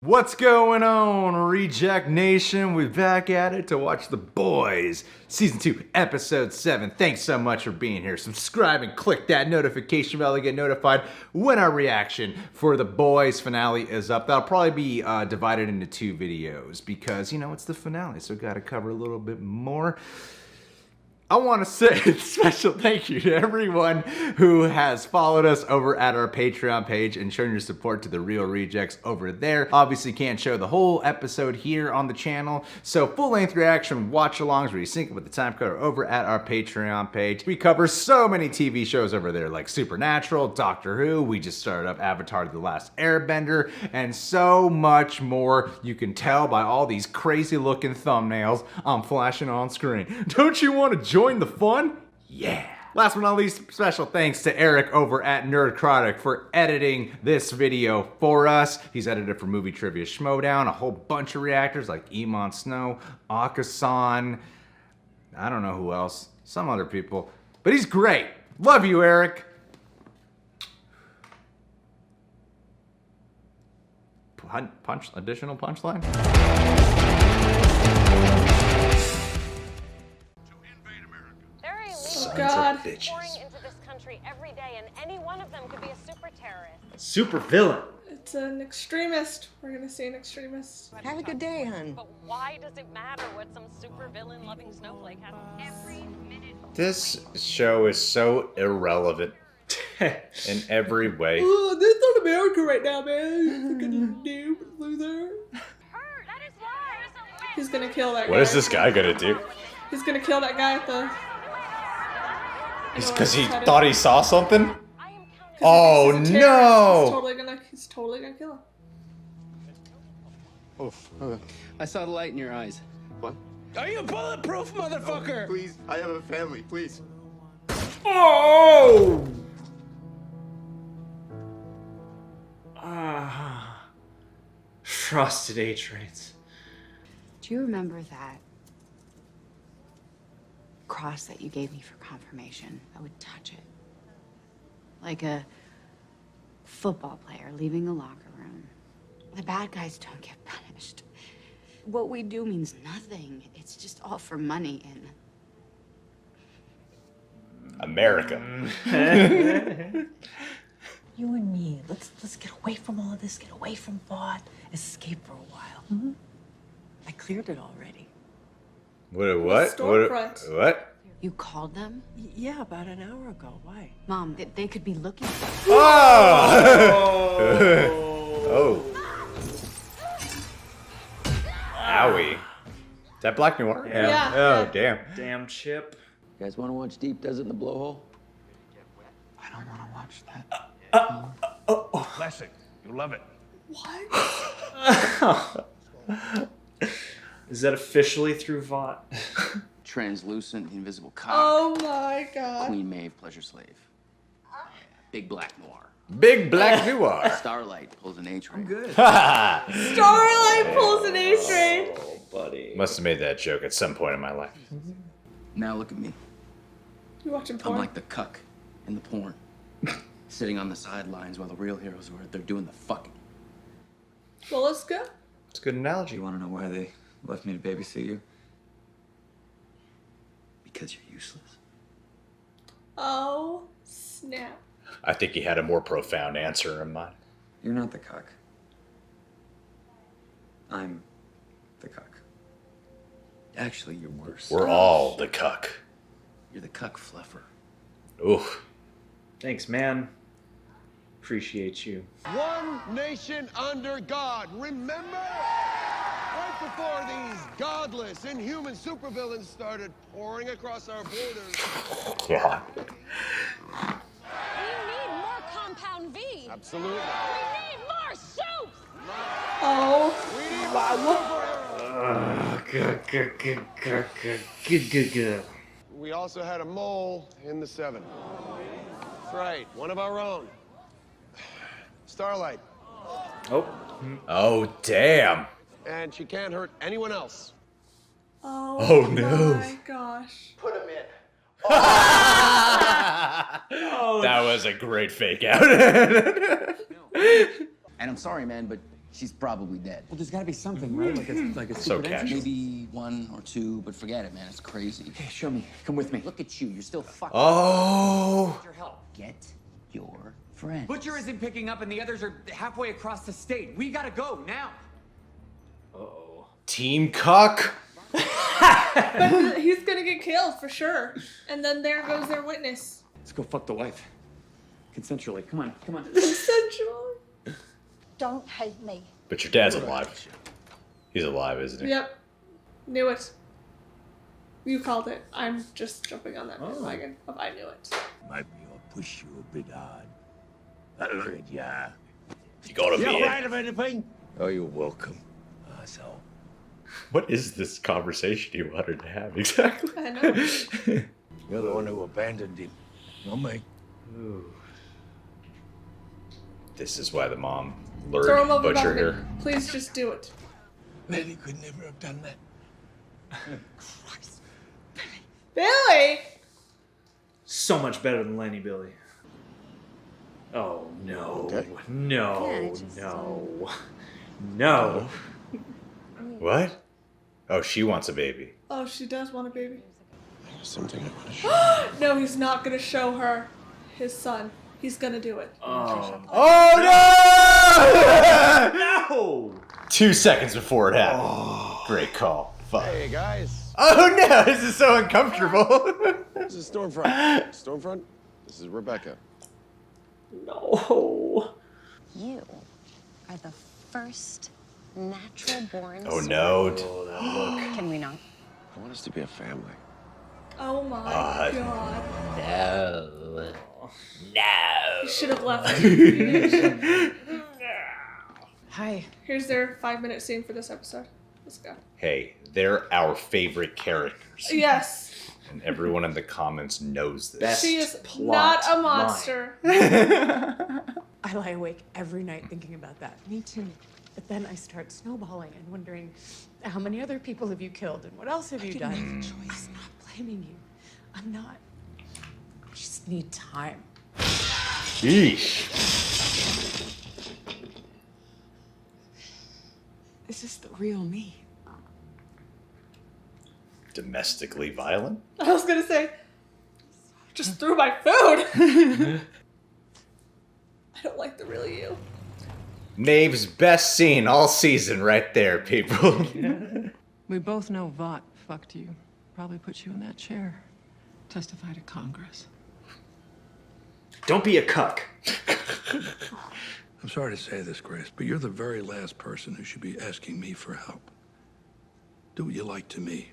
What's going on, Reject Nation? We're back at it to watch The Boys, Season 2, Episode 7. Thanks so much for being here. Subscribe and click that notification bell to get notified when our reaction for The Boys finale is up. That'll probably be divided into 2 videos because, you know, it's the finale, so gotta cover a little bit more. I want to say a special thank you to everyone who has followed us over at our Patreon page and shown your support to the Real Rejects over there. Obviously can't show the whole episode here on the channel, so full-length reaction watch-alongs where you sync it with the time code are over at our Patreon page. We cover so many TV shows over there like Supernatural, Doctor Who, we just started up Avatar The Last Airbender, and so much more. You can tell by all these crazy-looking thumbnails I'm flashing on screen. Don't you want to join the fun? Yeah. Last but not least, special thanks to Eric over at Nerdcrotic for editing this video for us. He's edited for Movie Trivia Schmodown, a whole bunch of reactors like Emon Snow, Akasan, I don't know who else, some other people. But he's great. Love you, Eric. Additional punchline? God. Pouring into this country every day, and any one of them could be a super terrorist. Super villain. It's an extremist. We're gonna see an extremist. Have a good day, hon. But why does it matter what some super villain loving snowflake has? Every minute. This show is so irrelevant in every way. Oh, this is not America right now, man. Fucking noob, loser. That is why. He's gonna kill that guy. What is this guy gonna do? He's gonna kill that guy at the... It's because he thought he saw something? He's Oh a terrorist. no! He's totally gonna kill him. Oof. Okay. I saw the light in your eyes. What? Are you bulletproof, motherfucker? Oh, please, I have a family, please. Oh! Frosted A-trains. Do you remember that cross that you gave me for confirmation? I would touch it. Like a football player leaving a locker room. The bad guys don't get punished. What we do means nothing. It's just all for money and... America. You and me, let's get away from all of this, get away from Vought, escape for a while. I cleared it already. What? Stormfront. What? You called them? Yeah, about an hour ago. Why? Mom, they could be looking for you. Oh! Oh. Owie. Is that Black Noir? Yeah. Oh, damn. Damn Chip. You guys want to watch Deep Desert in the Blowhole? I don't want to watch that. Classic. You love it. What? Is that officially through Vought? Translucent, the invisible cock. Oh my god. Queen Maeve, pleasure slave. Big Black Noir. Big Black Noir. Starlight pulls an A-train. Starlight pulls an A-train. Oh, buddy. Must have made that joke at some point in my life. Now look at me. You watching I'm porn? like the cuck in the porn. Sitting on the sidelines while the real heroes are they're doing the fucking. Well, let's go. It's a good analogy. You want to know why they left me to babysit you? Because you're useless. Oh, snap. I think he had a more profound answer in mind. You're not the cuck. I'm the cuck. Actually, you're worse. We're all the cuck. You're the cuck fluffer. Oof. Thanks, man. Appreciate you. One nation under God. Remember? Right before these godless, inhuman supervillains started pouring across our borders. Yeah. We need more Compound V. Absolutely. We need more soups. Oh. We need more superheroes. Good. We also had a mole in the 7. That's right, one of our own. Starlight. Oh. Oh, damn. And she can't hurt anyone else. Oh no. my gosh. Put him in. That was a great fake out. And I'm sorry, man, but She's probably dead. Well, there's got to be something, right? Like a So secret casual. entrance? Maybe 1 or 2, but forget it, man. It's crazy. Okay, show me. Come with me. Look at you. You're still fucking. Oh. Your help. Get your friend. Butcher isn't picking up, and the others are halfway across the state. We gotta go now. Uh-oh. Team Cuck. But he's gonna get killed for sure. And then there goes their witness. Let's go fuck the wife. Consensually. Come on, come on. Sensual. Don't hate me. But your dad's alive. He's alive, isn't he? Yep. Knew it. You called it. I'm just jumping on that bandwagon of I knew it. Might be I'll push you a bit hard. But look at ya. You gotta be You it. afraid of anything? Oh, you're welcome. So. What is this conversation you wanted to have exactly? I know. You're the one who abandoned him, not me. Ooh. This is why the mom Throw lured him over the Butcher balcony. here. Please just do it. Lenny could never have done that. Billy! So much better than Lenny Billy. Oh, no. Okay. No. Yeah, just, no. No. What? Oh, she wants a baby. Oh, she does want a baby. There's something I want to show. No, he's not gonna show her his son. He's gonna do it. Oh. Oh no! No! 2 seconds before it happened. Great call. Fuck. Hey, guys. Oh no, this is so uncomfortable. This is Stormfront. Stormfront, this is Rebecca. No. You are the first natural born. Oh no. Oh, that look. Can we not? I want us to be a family. Oh my God. god. No. He should have left. Hi. Here's their 5-minute scene for this episode. Let's go. Hey, they're our favorite characters. Yes. And everyone in the comments knows this. Best She is plot not a monster. I lie awake every night thinking about that. Me too. But then I start snowballing and wondering, how many other people have you killed and what else have you done? I'm not blaming you. I'm not. I just need time. Sheesh. This is the real me. Domestically violent? I was gonna say, just threw my food. I don't like the real you. Maeve's best scene all season right there, people. We both know Vought fucked you. Probably put you in that chair. Testify to Congress. Don't be a cuck. I'm sorry to say this, Grace, but you're the very last person who should be asking me for help. Do what you like to me.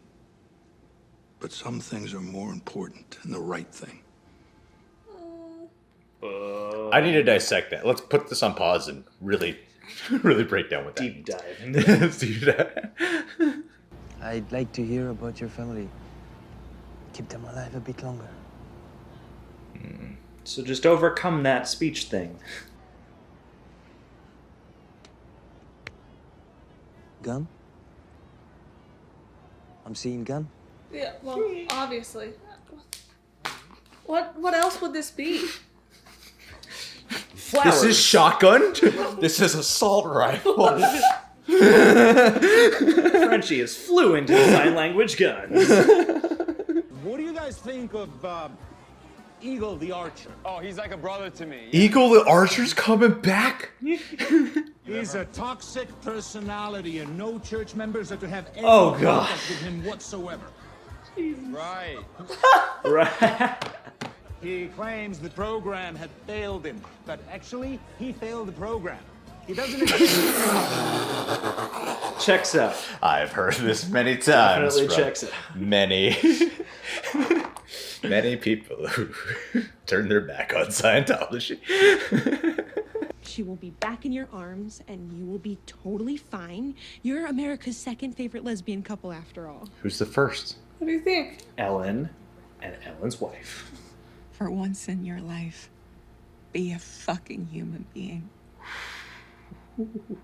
But some things are more important than the right thing. I need to dissect that. Let's put this on pause and really break down what that Deep dive. means. Deep dive. I'd like to hear about your family. Keep them alive a bit longer. So just overcome that speech thing. Gun? I'm seeing gun. Yeah, well, obviously. What else would this be? Flowers. This is shotgun? This is assault rifle. Frenchie is fluent in sign language guns. What do you guys think of Eagle the Archer? Oh, he's like a brother to me. Eagle the Archer's coming back? He's a toxic personality, and no church members are to have any Oh, God. contact with him whatsoever. Right. Right. He claims the program had failed him, but actually, he failed the program. He doesn't. Checks out. I've heard this many times. Definitely from checks out. Many people who turn their back on Scientology. She will be back in your arms, and you will be totally fine. You're America's second favorite lesbian couple, after all. Who's the first? What do you think? Ellen and Ellen's wife. For once in your life, be a fucking human being.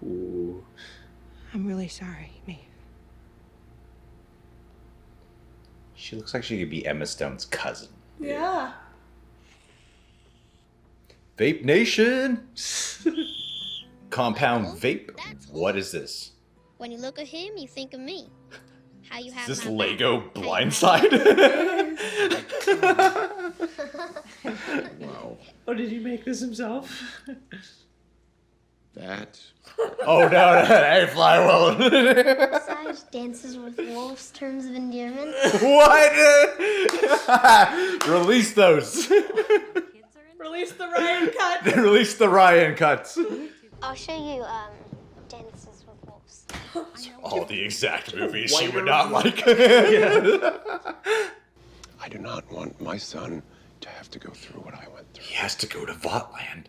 Ooh. I'm really sorry, Maeve. She looks like she could be Emma Stone's cousin. Yeah. Vape Nation! Compound vape. That's What is this? When you look at him, you think of me. How you have Is this my Lego back. Blindside? Wow. Oh, did he make this himself? That. Oh no, hey, fly well. Besides dances with wolves, terms of endearment. What? Release those. Release the Ryan cut. Release the Ryan cuts. I'll show you dances with wolves. All the exact movies she Whiter would not like. I do not want my son to have to go through what I went through. He has to go to Voughtland.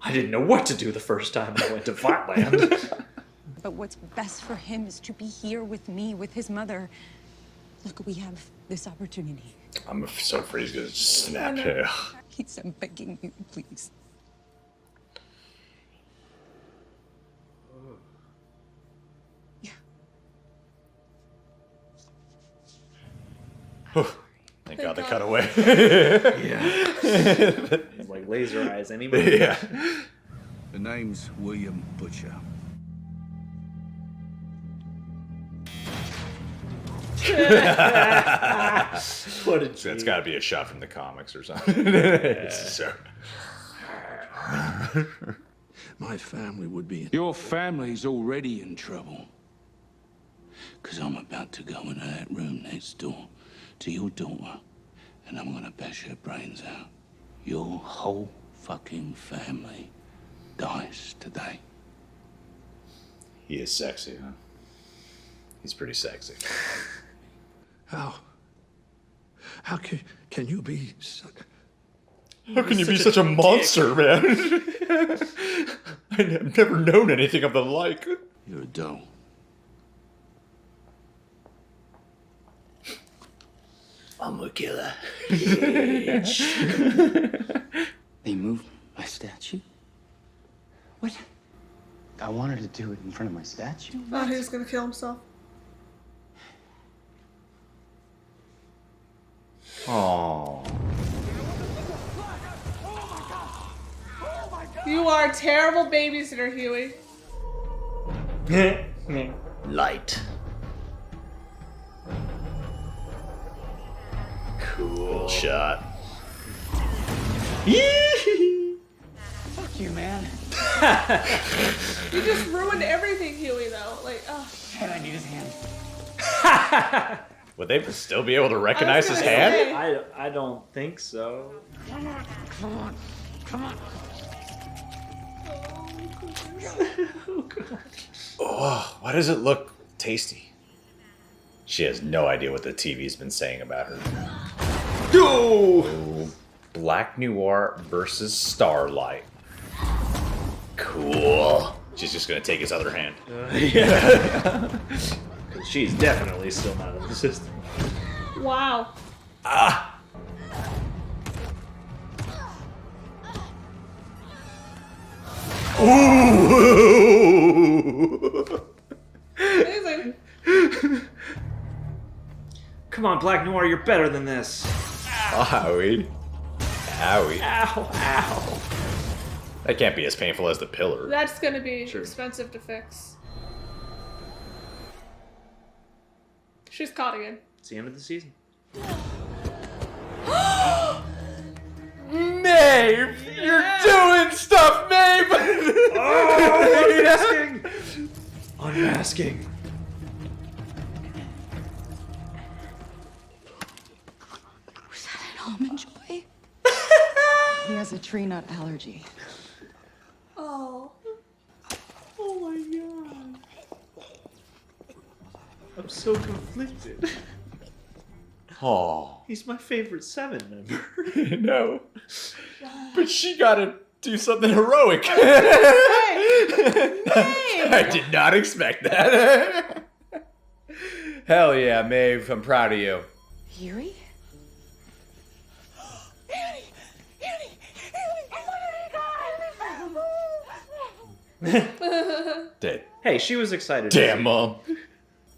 I didn't know what to do the first time I went to Voughtland. But what's best for him is to be here with me, with his mother. Look, we have this opportunity. I'm so afraid he's gonna snap here. Please, I'm begging you, please. Thank God they cut away. Yeah. Like laser eyes anymore. Yeah. The name's William Butcher. What a That's got to be a shot from the comics or something. It's so... My family would be in... Your family's already in trouble. Because I'm about to go into that room next door to your daughter, and I'm gonna bash her brains out. Your whole fucking family dies today. He is sexy, huh? He's pretty sexy. How can you be so... How can you be such a monster, man? I've never known anything of the like. You're a doll. I'm a killer. They moved my statue? What? I wanted to do it in front of my statue. Oh, he was gonna kill himself. Aww. You are a terrible babysitter, Hughie. Light. Cool shot. Fuck you, man. You just ruined everything, Hughie, though. Like, oh. And I need his hand. Would they still be able to recognize his hand? I don't think so. Come on, come on, come on. Oh, why does it look tasty? She has no idea what the TV's been saying about her. Oh! Black Noir versus Starlight. Cool. She's just gonna take his other hand. Yeah. She's definitely still not in the system. Wow. Ah! Ooh! Amazing. Come on, Black Noir, you're better than this. Owie. Owie. Ow, ow. That can't be as painful as the pillar. That's gonna be expensive to fix. She's caught again. It's the end of the season. Maeve! You're doing stuff, Maeve! Oh, unmasking! Unmasking. Was that an almond joy? He has a tree nut allergy. Oh. Oh my god. I'm so conflicted. Oh. He's my favorite Seven member. No. But she gotta do something heroic. I did not expect that. Hell yeah, Maeve. I'm proud of you. Hughie? Dead. Hey, she was excited. Damn, Mom.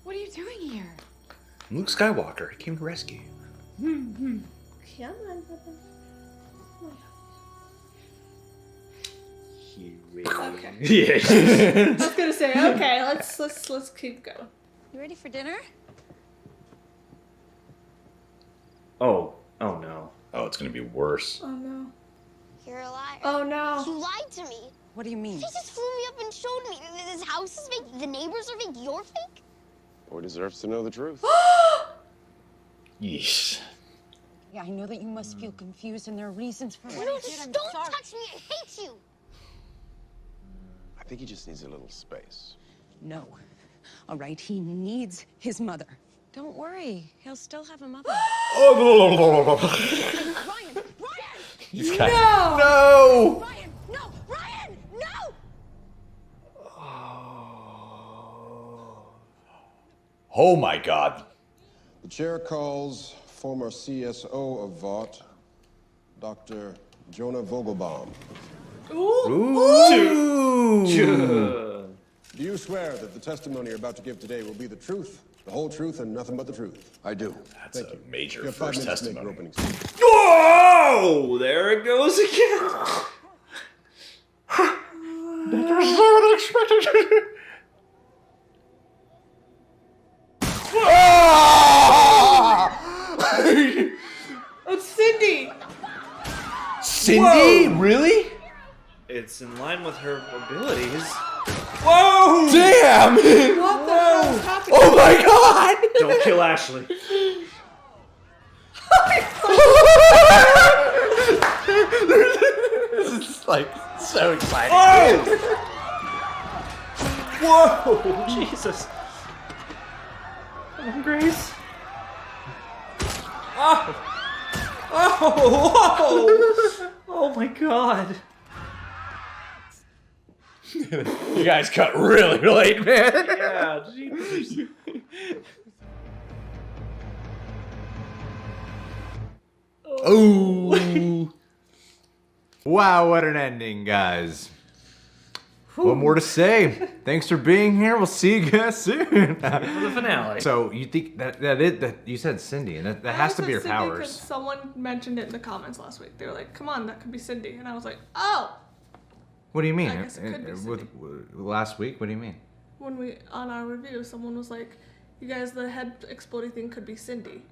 What are you doing here? I'm Luke Skywalker. I came to rescue you. Come on, Papa. Hughie. Okay. Yeah. I was gonna say, okay, let's keep going. You ready for dinner? Oh no. Oh, it's gonna be worse. Oh no. You're a liar. Oh no. You lied to me. What do you mean? They just flew me up and showed me that this house is fake, the neighbors are fake, you're fake. Boy deserves to know the truth. Yeesh. Yeah, I know that you must feel confused, and there are reasons for what No, I did. just I'm don't sorry. touch me. I hate you. I think he just needs a little space. No. All right, he needs his mother. Don't worry, he'll still have a mother. Oh, Ryan! this guy. No! Ryan! No! Ryan! No! Oh my God. The chair calls former CSO of Vought, Dr. Jonah Vogelbaum. Ooh. Do you swear that the testimony you're about to give today will be the truth, the whole truth, and nothing but the truth? I do. That's a major You have 5 first minutes to make your testimony. opening statement. Whoa! There it goes again. That was so unexpected. It's Cindy. Cindy? Whoa. Really? It's in line with her abilities. Whoa! Damn! What the hell is happening? Oh my God! Don't kill Ashley. This is like so exciting. Oh! Whoa! Jesus. Come on, Grace. Oh! Oh! Whoa! Oh my God. You guys cut really late, man. Yeah, jeepers. Oh. Wow, what an ending, guys. What more to say? Thanks for being here. We'll see you guys soon. For the finale. So you think that you said Cindy, and that has to be her Cindy 'cause powers. Someone mentioned it in the comments last week. They were like, "Come on, that could be Cindy," and I was like, "Oh." What do you mean? I guess it could be Cindy. Last week? What do you mean? When we on our review, someone was like, "You guys, the head exploding thing could be Cindy."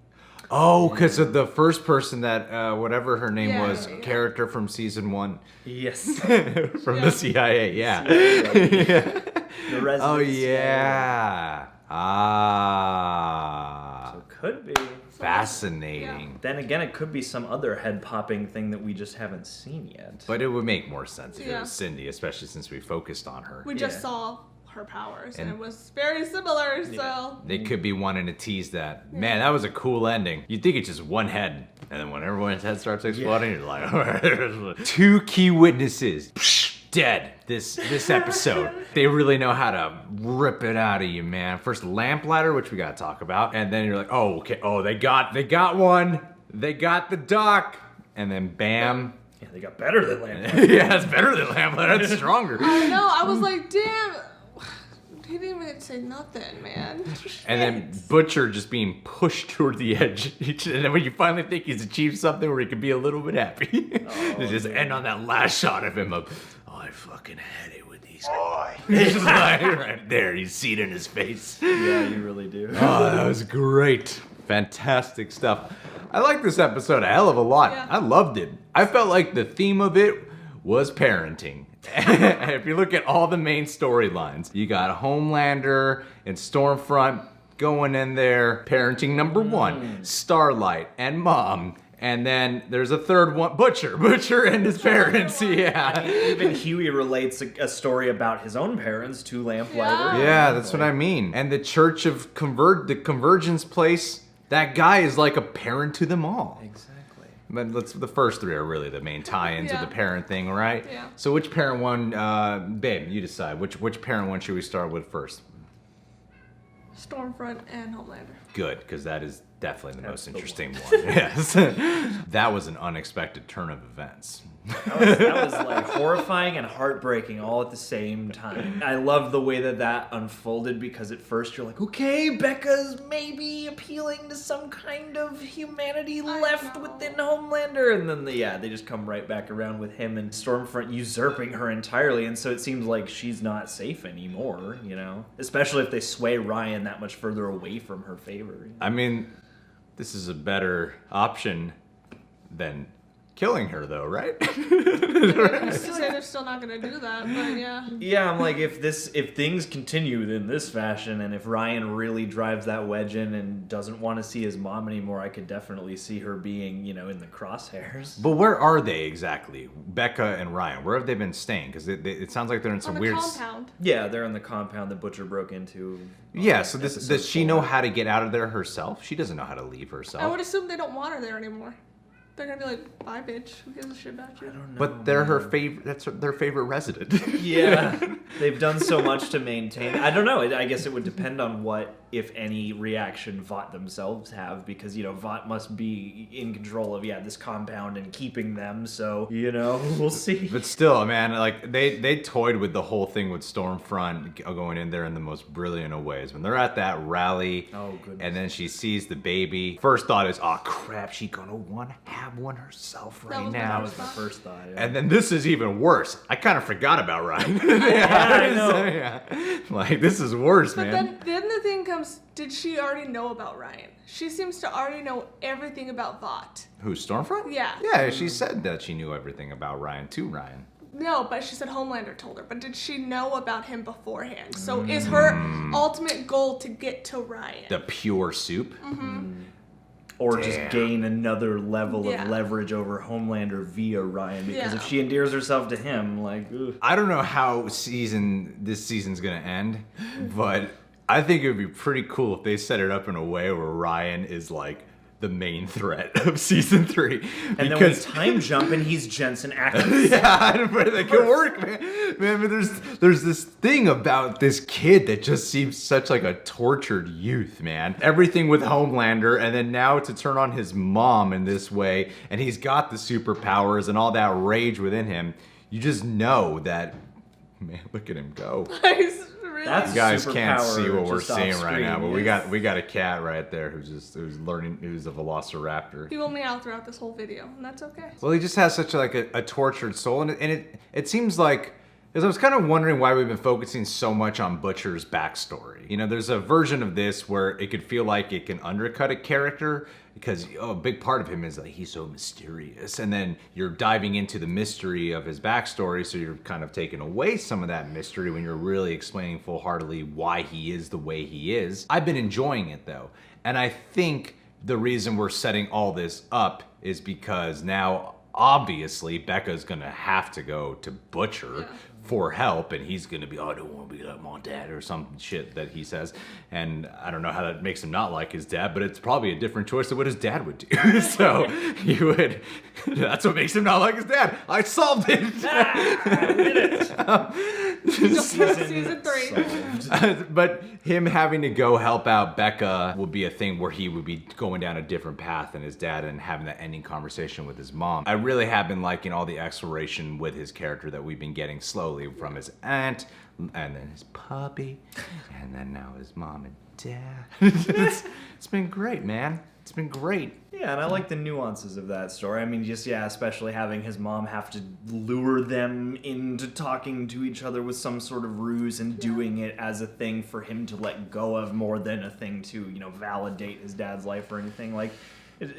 Oh, because of the first person that, whatever her name Yeah, was, yeah. character from season 1. Yes. From the CIA, yeah. CIA. The resident Oh, CIA. yeah. Ah. So it could be. Fascinating. Then again, it could be some other head popping thing that we just haven't seen yet. But it would make more sense if it Yeah. was Cindy, especially since we focused on her. We just saw her powers, and And- it was very similar. So They could be wanting to tease that. Man, that was a cool ending. You'd think it's just one head, and then when everyone's head starts exploding, you're like, 2 key witnesses. Dead this episode. They really know how to rip it out of you, man. First Lamplighter, which we gotta talk about, and then you're like, oh, okay, oh, they got one. They got the doc, and then bam. Yeah, they got better than Lamplighter. Yeah, it's better than Lamplighter. That's stronger. I know. I was like, damn. He didn't even say nothing, man. And then Butcher just being pushed toward the edge. And then when you finally think he's achieved something where he can be a little bit happy, to just end on that last shot of him of, oh, I fucking had it with these guys. He's like, right there, you see it in his face. Yeah, you really do. Oh, that was great. Fantastic stuff. I like this episode a hell of a lot. Yeah. I loved it. I felt like the theme of it was parenting. If you look at all the main storylines, you got Homelander and Stormfront going in there, parenting number 1, Starlight and Mom. And then there's a third one, Butcher and his parents, yeah. Even Hughie relates a story about his own parents to Lamplighter. Yeah, that's what I mean. And the Church of the Convergence place, that guy is like a parent to them all. Exactly. But the first 3 are really the main tie-ins of Yeah. the parent thing, right? Yeah. So which parent one, babe, you decide. Which parent one should we start with first? Stormfront and Homelander. Good, because that is Definitely the most interesting one. Yes. That was an unexpected turn of events. That was like horrifying and heartbreaking all at the same time. I love the way that unfolded because at first you're like, okay, Becca's maybe appealing to some kind of humanity left within Homelander. And then they just come right back around with him and Stormfront usurping her entirely. And so it seems like she's not safe anymore, you know? Especially if they sway Ryan that much further away from her favor. I mean, this is a better option than killing her, though, right? Who's to say they're still not gonna do that? But yeah. Yeah, I'm like, if things continue in this fashion, and if Ryan really drives that wedge in and doesn't want to see his mom anymore, I could definitely see her being, you know, in the crosshairs. But where are they exactly, Becca and Ryan? Where have they been staying? Because it sounds like they're in some weird compound. Yeah, they're in the compound that Butcher broke into. Yeah, so does she know how to get out of there herself? She doesn't know how to leave herself. I would assume they don't want her there anymore. They're gonna be like, bye, bitch. Who gives a shit about you? I don't know. But they're her favorite. That's their favorite resident. Yeah, they've done so much to maintain. I don't know. I guess it would depend on what, if any, reaction Vought themselves have, because you know Vought must be in control of this compound and keeping them. So you know, we'll see. But still, man, like they toyed with the whole thing with Stormfront going in there in the most brilliant of ways. When they're at that rally, and then she sees the baby. First thought is, oh crap, she gonna want to have one herself right now. That was my first thought. Yeah. And then this is even worse. I kind of forgot about Ryan. I know. So, yeah. Like, this is worse, But man. then the thing comes, did she already know about Ryan? She seems to already know everything about Vought. Who, Stormfront? Yeah. Yeah, she said that she knew everything about Ryan to Ryan. No, but she said Homelander told her. But did she know about him beforehand? So is her ultimate goal to get to Ryan? The pure soup? Mm-hmm. Or just gain another level Yeah. of leverage over Homelander via Ryan, because Yeah. if she endears herself to him, like, ugh. I don't know how this season's gonna end, but I think it would be pretty cool if they set it up in a way where Ryan is like the main threat of season 3. And then we time jump and he's Jensen Ackles. Yeah, but that could work, man. But there's this thing about this kid that just seems such like a tortured youth, man. Everything with Homelander, and then now to turn on his mom in this way, and he's got the superpowers and all that rage within him. You just know that, man, look at him go. That's you guys can't see what we're just off seeing right now, but screen, we got a cat right there who's learning, who's a velociraptor. He will meow throughout this whole video, and that's okay. Well, he just has such like a tortured soul, and it seems like, because I was kind of wondering why we've been focusing so much on Butcher's backstory. You know, there's a version of this where it could feel like it can undercut a character, because a big part of him is like he's so mysterious, and then you're diving into the mystery of his backstory, so you're kind of taking away some of that mystery when you're really explaining full-heartedly why he is the way he is. I've been enjoying it though, and I think the reason we're setting all this up is because now obviously Becca's gonna have to go to Butcher for help, and he's gonna be, oh, I don't want to be like my dad, or some shit that he says, and I don't know how that makes him not like his dad, but it's probably a different choice than what his dad would do. So that's what makes him not like his dad. I solved it. I did it. Season 3. But him having to go help out Becca will be a thing where he would be going down a different path than his dad, and having that ending conversation with his mom. I really have been liking all the exploration with his character that we've been getting slowly, from his aunt, and then his puppy, and then now his mom and dad. It's been great, man. It's been great. Yeah, and I like the nuances of that story. I mean, just, especially having his mom have to lure them into talking to each other with some sort of ruse, and doing it as a thing for him to let go of more than a thing to, validate his dad's life or anything. Like, it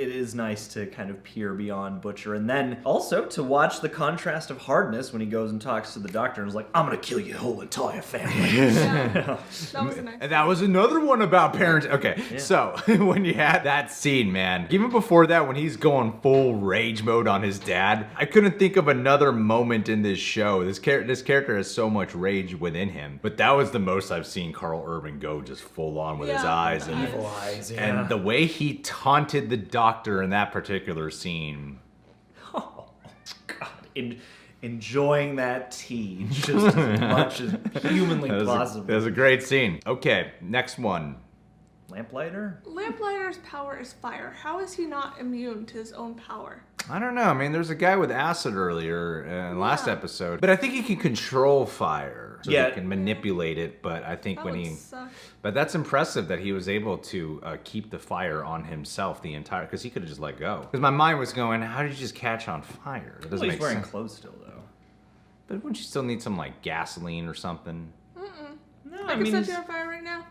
is nice to kind of peer beyond Butcher, and then also to watch the contrast of hardness when he goes and talks to the doctor and is like, I'm gonna kill your whole entire family. That was nice. And that was another one about parenting. Okay, so when you had that scene, man, even before that, when he's going full rage mode on his dad, I couldn't think of another moment in this show. This character has so much rage within him, but that was the most I've seen Carl Urban go just full on with his eyes. And evil eyes, and the way he taunted the doctor in that particular scene. Oh, God. Enjoying that tea just as much as humanly possible. That was a great scene. Okay, next one. Lamplighter? Lamplighter's power is fire. How is he not immune to his own power? I don't know. I mean, there's a guy with acid earlier in last episode, but I think he can control fire. So he can manipulate it, but I think but that's impressive that he was able to keep the fire on himself the entire, because he could have just let go. Because my mind was going, how did you just catch on fire? It doesn't make sense. He's wearing clothes still, though. But wouldn't you still need some, like, gasoline or something? No, I can set you on fire right now.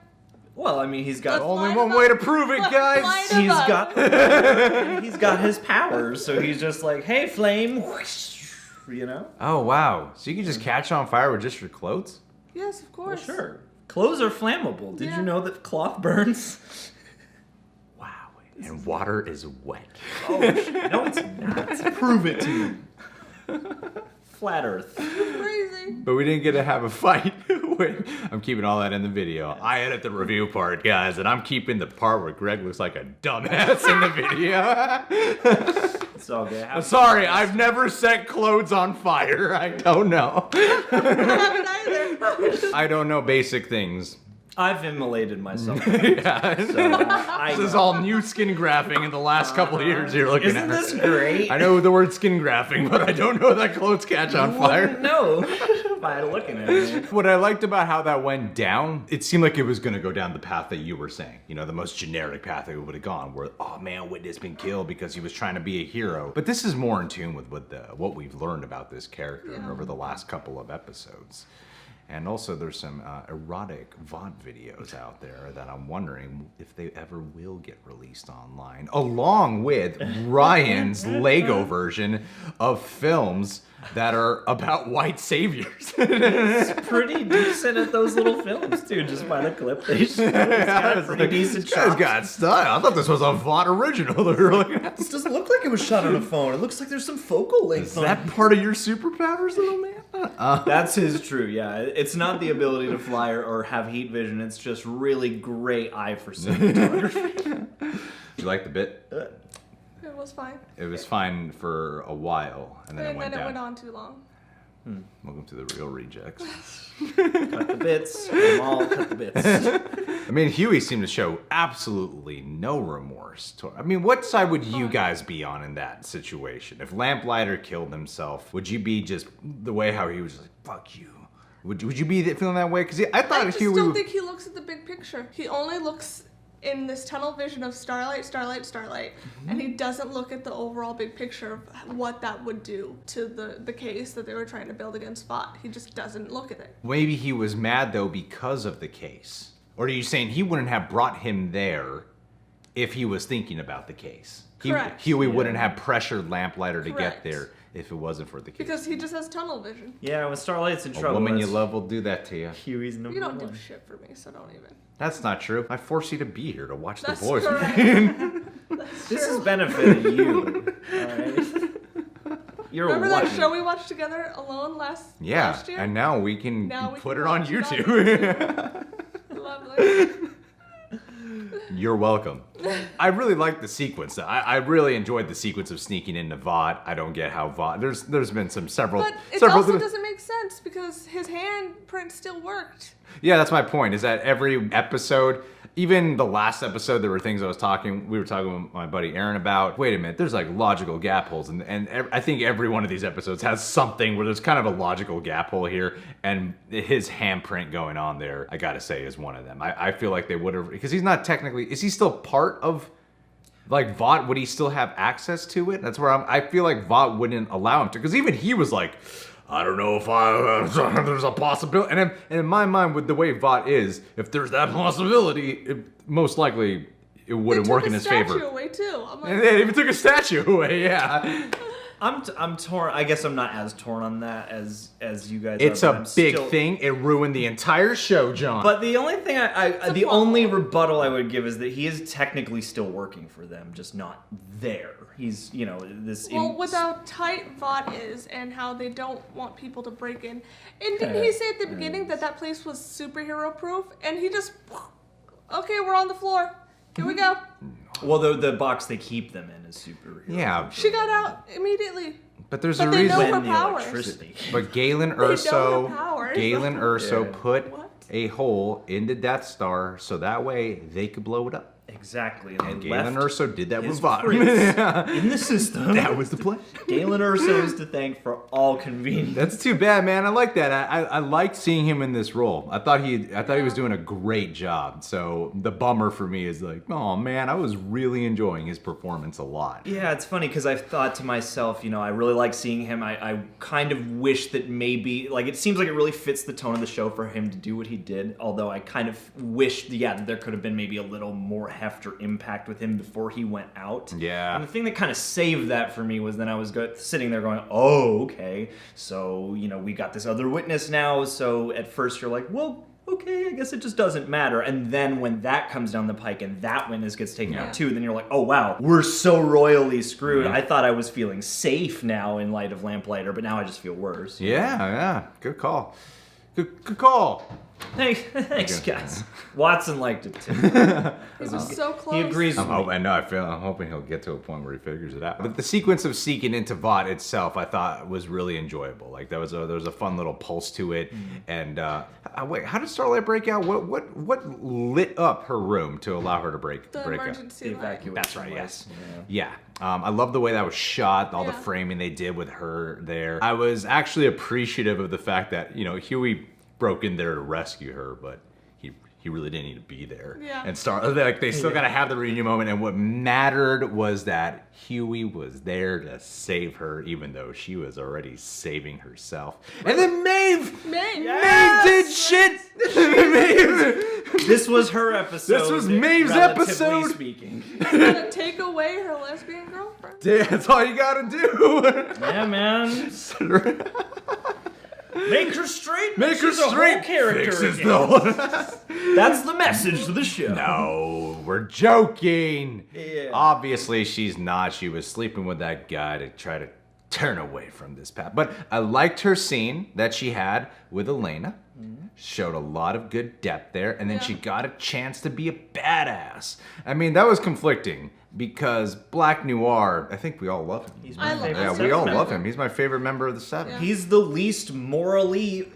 Well, I mean, he's got only one way to prove it, guys. He's got his powers, so he's just like, hey, flame, whoosh, you know? Oh, wow. So you can just catch on fire with just your clothes? Yes, of course. Well, sure. Clothes are flammable. Did you know that cloth burns? Wow. And water is wet. Oh, no, it's not. Prove it to me. Flat Earth. Crazy. But we didn't get to have a fight. I'm keeping all that in the video. I edit the review part, guys, and I'm keeping the part where Greg looks like a dumbass in the video. It's all good. I'm sorry, I've never set clothes on fire. I don't know. I don't know basic things. I've immolated myself. Yeah. So, this is all new skin grafting in the last couple of years you're looking Isn't at. this great? I know the word skin grafting, but I don't know that clothes catch on fire. No, by looking at it. What I liked about how that went down, it seemed like it was going to go down the path that you were saying. You know, the most generic path that it would have gone, where, oh man, Witness been killed because he was trying to be a hero. But this is more in tune with what we've learned about this character over the last couple of episodes. And also there's some erotic Vought videos out there that I'm wondering if they ever will get released online, along with Ryan's Lego version of films that are about white saviors. It's pretty decent at those little films, too, just by the clip they showed. It's got a pretty decent shot. It's got style. I thought this was a Vought original. This doesn't look like it was shot on a phone. It looks like there's some focal length on it. Is that part of your superpowers, little man? That's his true, yeah. It's not the ability to fly or have heat vision. It's just really great eye for cinematography. Did you like the bit? It was fine. It was fine for a while, and then it went down. It went on too long. Welcome to the real rejects. Cut the bits. All cut the bits. I mean, Hughie seemed to show absolutely no remorse. I mean, what side would you guys be on in that situation? If Lamplighter killed himself, would you be just the way how he was just like, fuck you? Would you be feeling that way? Because I thought Hughie... I don't think he looks at the big picture. He only looks in this tunnel vision of Starlight, Starlight, Starlight, and he doesn't look at the overall big picture of what that would do to the case that they were trying to build against Vought. He just doesn't look at it. Maybe he was mad, though, because of the case. Or are you saying he wouldn't have brought him there if he was thinking about the case? Correct. Hughie wouldn't have pressured Lamplighter to get there if it wasn't for the case. Because he just has tunnel vision. Yeah, when Starlight's in trouble... A woman you love will do that to you. Hughie's number one. You don't do shit for me, so don't even. That's not true. I forced you to be here to watch That's The Boys. This has benefited you. Alright? You're Remember lucky. that show we watched together alone last year? And now we can put it on YouTube. Lovely. You're welcome. I really like the sequence. I really enjoyed the sequence of sneaking into Vought. I don't get how Vought... There's been several... But it also doesn't make sense because his handprint still worked. Yeah, that's my point, is that every episode, even the last episode, there were things we were talking with my buddy Aaron about. Wait a minute, there's like logical gap holes, and I think every one of these episodes has something where there's kind of a logical gap hole here, and his handprint going on there, I gotta say, is one of them. I feel like they would have, because he's not technically, is he still part of, like, Vought? Would he still have access to it? That's where I feel like Vought wouldn't allow him to, because even he was like, I don't know if there's a possibility. And in my mind, with the way Vought is, if there's that possibility, most likely it wouldn't work in his favor. They took a statue away too. I'm like, and they even took a statue away, yeah. I'm torn. I guess I'm not as torn on that as you guys it's are. It's a big thing. It ruined the entire show, John. But the only thing the only rebuttal I would give is that he is technically still working for them, just not there. He's, you know, this... Well, with how tight Vought is and how they don't want people to break in. And didn't he say at the beginning that place was superhero proof? And he just, okay, we're on the floor. Here we go. Well, the box they keep them in is superhero. Yeah. She got out immediately. But there's a reason. Know her powers. But Galen Erso put a hole in the Death Star so that way they could blow it up. Exactly. And Galen Erso did that with Vought. In the system. That was the plan. Galen Erso is to thank for all convenience. That's too bad, man. I like that. I liked seeing him in this role. I thought he was doing a great job. So the bummer for me is like, oh man, I was really enjoying his performance a lot. Yeah, it's funny because I've thought to myself, I really like seeing him. I kind of wish that maybe, like, it seems like it really fits the tone of the show for him to do what he did. Although I kind of wish, that there could have been maybe a little more heft or impact with him before he went out. Yeah. And the thing that kind of saved that for me was then I was sitting there going, oh, okay. So, we got this other witness now. So at first you're like, well, okay, I guess it just doesn't matter. And then when that comes down the pike and that witness gets taken out too, then you're like, oh wow, we're so royally screwed. I thought I was feeling safe now in light of Lamplighter, but now I just feel worse. Yeah. Good call. Good call. Thanks, guys. Watson liked it too. He was so close. He agrees with me. I'm hoping he'll get to a point where he figures it out. But the sequence of seeking into Vought itself, I thought was really enjoyable. Like there was a fun little pulse to it. And wait, how did Starlight break out? What lit up her room to allow her to break out? The emergency light. That's right. Yes. Yeah. I love the way that was shot. All the framing they did with her there. I was actually appreciative of the fact that Hughie broke in there to rescue her, but he really didn't need to be there. Yeah. And they still gotta have the reunion moment, and what mattered was that Hughie was there to save her, even though she was already saving herself. And then Maeve did shit. Maeve. This was her episode. This was Maeve's episode. Speaking. Gonna take away her lesbian girlfriend. Yeah, that's all you gotta do. Yeah, man. Make her straight. Make her She's a straight. whole character Fixes again. That's the message to the show. No, we're joking. Yeah. Obviously, she's not. She was sleeping with that guy to try to turn away from this path. But I liked her scene that she had with Elena. Showed a lot of good depth there. And then she got a chance to be a badass. I mean, that was conflicting. Because Black Noir, I think we all love him. He's my favorite. Yeah, we all love him. He's my favorite member of the Seven. Yeah. He's the least morally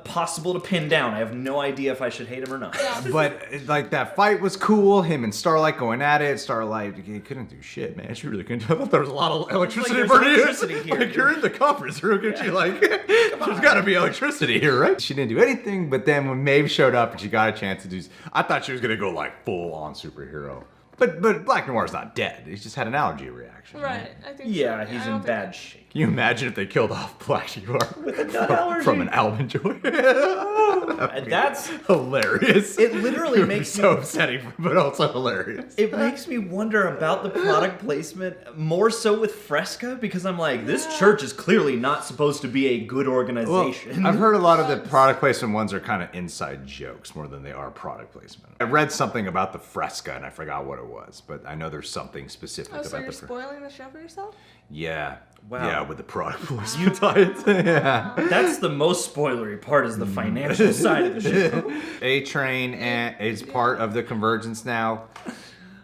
possible to pin down. I have no idea if I should hate him or not. Yeah. But like that fight was cool. Him and Starlight going at it. Starlight, he couldn't do shit, man. She really couldn't. I thought there was a lot of electricity burning. Here. Like you're in the conference room, could you like? There's got to be electricity here, right? She didn't do anything. But then when Maeve showed up and she got a chance to do, I thought she was gonna go like full on superhero. But Black Noir's not dead. He just had an allergy reaction. Right. I think. Yeah, so. he's in bad shape. Can you imagine if they killed off Black Noir With a nut allergy? from an almond joy? And that's hilarious. It literally makes so me upsetting, but also hilarious. It makes me wonder about the product placement more so with Fresca, because I'm like, this church is clearly not supposed to be a good organization. Well, I've heard a lot of the product placement ones are kind of inside jokes more than they are product placement. I read something about the Fresca and I forgot what it was, but I know there's something specific Oh, about so you're the spoiling the show for yourself? Yeah. Wow. Yeah, with the product placement. Yeah. That's the most spoilery part, is the financial side of the show. A-Train is part of the Convergence now.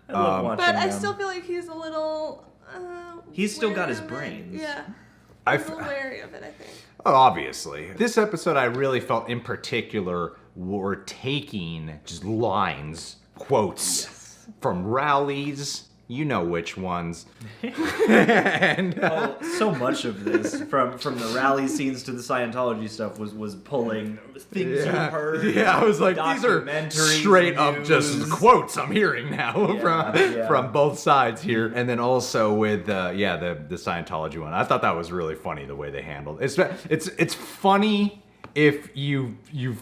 I love watching But I them. still feel like he's a little. He's still got wary his of it. brains. Yeah. I He's a little wary of it, I think. Obviously. This episode I really felt in particular were taking just lines, quotes from rallies. You know which ones. And so much of this, from the rally scenes to the Scientology stuff, was pulling things you heard. Yeah, I was like, these are straight up just quotes I'm hearing now from both sides here. And then also with the Scientology one. I thought that was really funny the way they handled it. It's funny if you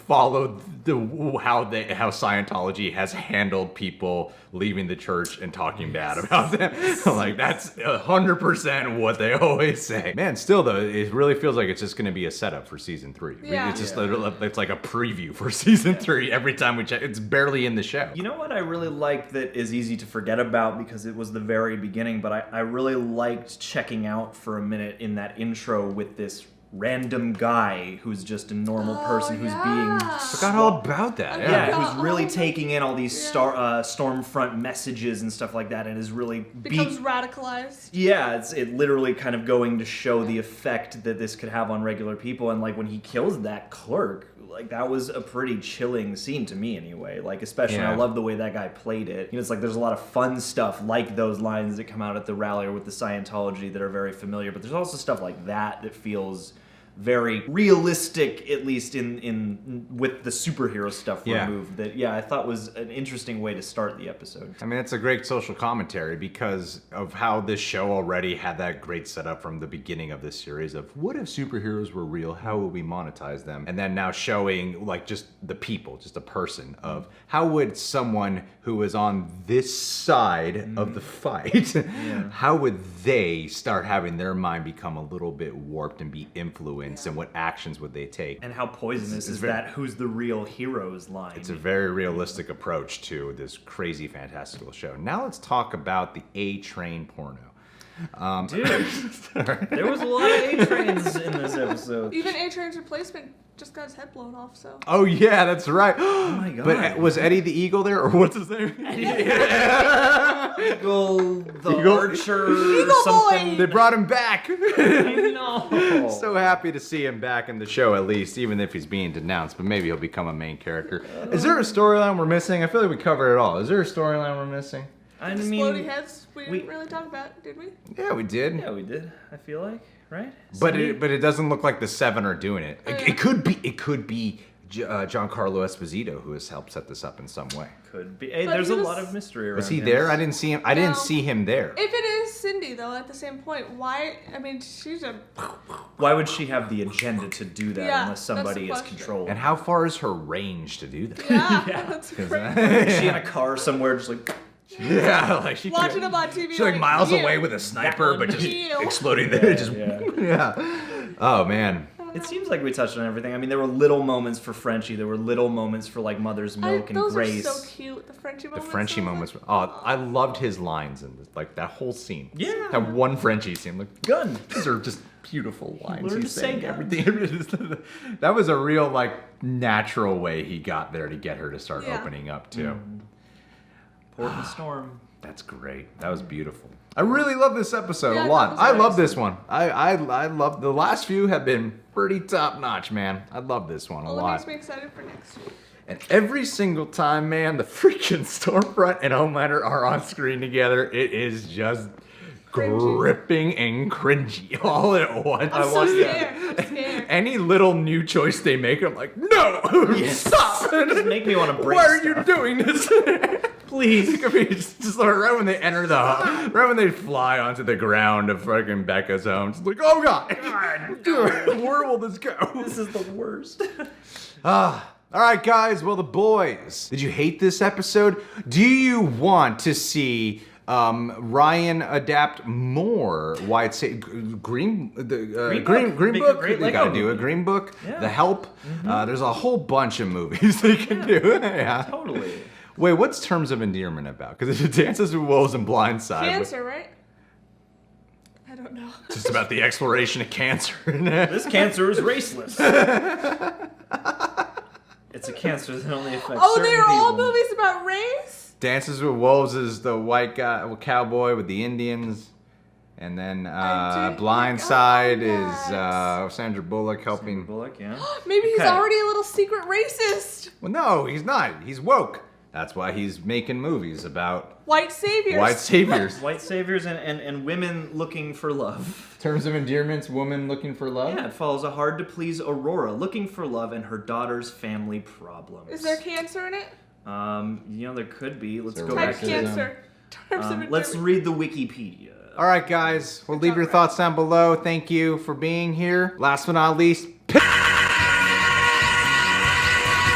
followed how Scientology has handled people leaving the church and talking bad about them. Like, that's 100% what they always say. Man, still though, it really feels like it's just going to be a setup for season 3. Yeah. It's just it's like a preview for season 3 every time we check. It's barely in the show. You know what I really liked that is easy to forget about because it was the very beginning, but I really liked checking out for a minute in that intro with this random guy who's just a normal person who's being... Forgot all about that. Yeah, who's really taking in all these Stormfront messages and stuff like that, and is really... Becomes radicalized. Yeah, it literally kind of going to show the effect that this could have on regular people, and like when he kills that clerk, like that was a pretty chilling scene to me anyway. Like especially Yeah. I love the way that guy played it. You know, it's like there's a lot of fun stuff like those lines that come out at the rally or with the Scientology that are very familiar, but there's also stuff like that feels very realistic, at least in with the superhero stuff Yeah. removed. That I thought was an interesting way to start the episode. I mean, it's a great social commentary because of how this show already had that great setup from the beginning of this series of what if superheroes were real? How would we monetize them? And then now showing like just the people, just a person of how would someone who is on this side of the fight, how would they start having their mind become a little bit warped and be influenced and what actions would they take? And how poisonous is that who's the real heroes line. It's a very realistic approach to this crazy fantastical show. Now let's talk about the A-Train porno. Dude, there was a lot of A-Trains in this episode. Even A-Train's replacement just got his head blown off, so. Oh yeah, that's right. Oh my god. But was Eddie the Eagle there, or what's his name? Eagle, the Eagle? Archer, Eagle something. They brought him back. I know. So happy to see him back in the show, at least, even if he's being denounced. But maybe he'll become a main character. Is there a storyline we're missing? I feel like we covered it all. Is there a storyline we're missing? I Exploding mean, heads, we didn't really talk about, did we? Yeah, we did. yeah, we did. I feel like, right? But it doesn't look like the Seven are doing it. It could be Giancarlo Esposito who has helped set this up in some way. Could be. Hey, But there's he a was- lot of mystery around. Was he him. there? I didn't see him. I didn't No. see him there. If it is Cindy, though, at the same point, why? I mean, she's a. Why would she have the agenda to do that Yeah, unless that's the somebody is question. controlling? And how far is her range to do that? Yeah, that's great. Is she in a car somewhere, just like? Yeah, like she Watching him on TV. she's like miles "Yeah." away with a sniper, but just Ew. exploding there. Just Yeah. Oh man. It seems like we touched on everything. I mean, there were little moments for Frenchie. There were little moments for like Mother's Milk and those Grace. are so cute. The Frenchie The moments. Frenchie moments. Oh, I loved his lines in this, like that whole scene. Yeah. That one Frenchie scene. Like, Gun. these are just beautiful lines. learned He's to say saying gun. everything. That was a real like natural way he got there to get her to start Yeah. opening up too. Port and Storm. That's great. That was beautiful. I really love this episode Yeah, a that lot. was I nice. love this one. I love the last few have been pretty top notch, man. I love this one a Well, it lot. makes me excited for next week. And every single time, man, the freaking Stormfront and Homelander are on screen together, it is just Cringy. gripping and cringy all at once. I'm so scared. I'm scared. Any little new choice they make, I'm like, no, stop! Just make me want to break Why are stuff. you doing this? Please. Just like right when they enter right when they fly onto the ground of fucking Becca's home, it's like, oh god, where will this go? This is the worst. All right, guys. Well, the boys. Did you hate this episode? Do you want to see Ryan adapt more? Why it's Green Book. Green Make a Book? great They Lego gotta do a movie. Green Book. Yeah. The Help. There's a whole bunch of movies they can do. Yeah. Totally. Wait, what's Terms of Endearment about? Because it dances with wolves and Blindside. Cancer, right? I don't know. Just about the exploration of cancer. This cancer is raceless. It's a cancer that only affects Oh, certain they're all people. movies about race? Dances with Wolves is the white guy, cowboy with the Indians. And then Blindside is Sandra Bullock helping. Bullock, yeah. Maybe he's Okay. already a little secret racist. Well, no, he's not. He's woke. That's why he's making movies about White saviors. white saviors. White saviors and women looking for love. Terms of Endearment's woman looking for love. Yeah, it follows a hard-to-please Aurora looking for love and her daughter's family problems. Is there cancer in it? You know, there could be. Let's There go Type back to cancer. Terms of let's endearment. read the Wikipedia. All right, guys. Well, leave your thoughts down below. Thank you for being here. Last but not least,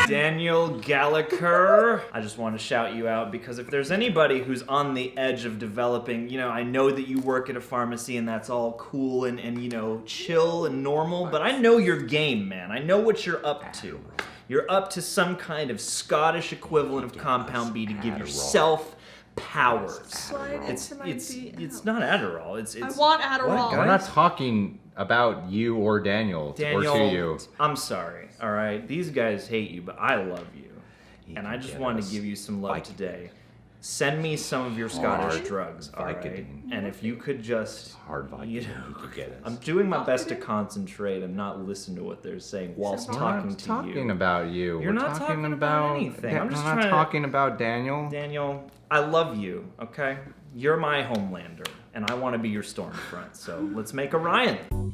Daniel Gallagher. I just want to shout you out because if there's anybody who's on the edge of developing, you know, I know that you work at a pharmacy and that's all cool and you know, chill and normal, but I know your game, man. I know what you're up to. You're up to some kind of Scottish equivalent of Compound B to give yourself powers. Slide It's into my DM. it's not Adderall. It's I want Adderall. we're not talking about you or Daniel, Daniel, or to you. I'm sorry. All right, these guys hate you, but I love you, and I just get wanted us to give you some love today. Send me some of your Scottish Hard drugs, all right? Vicodin. And if you could just... Hard Vicodin you could get us. I'm doing my best to concentrate and not listen to what they're saying whilst talking to you. We're not talking about you. You're We're not talking about anything. I'm just trying to... talking about Daniel. Daniel, I love you, okay? You're my Homelander, and I want to be your Stormfront, so let's make a Ryan.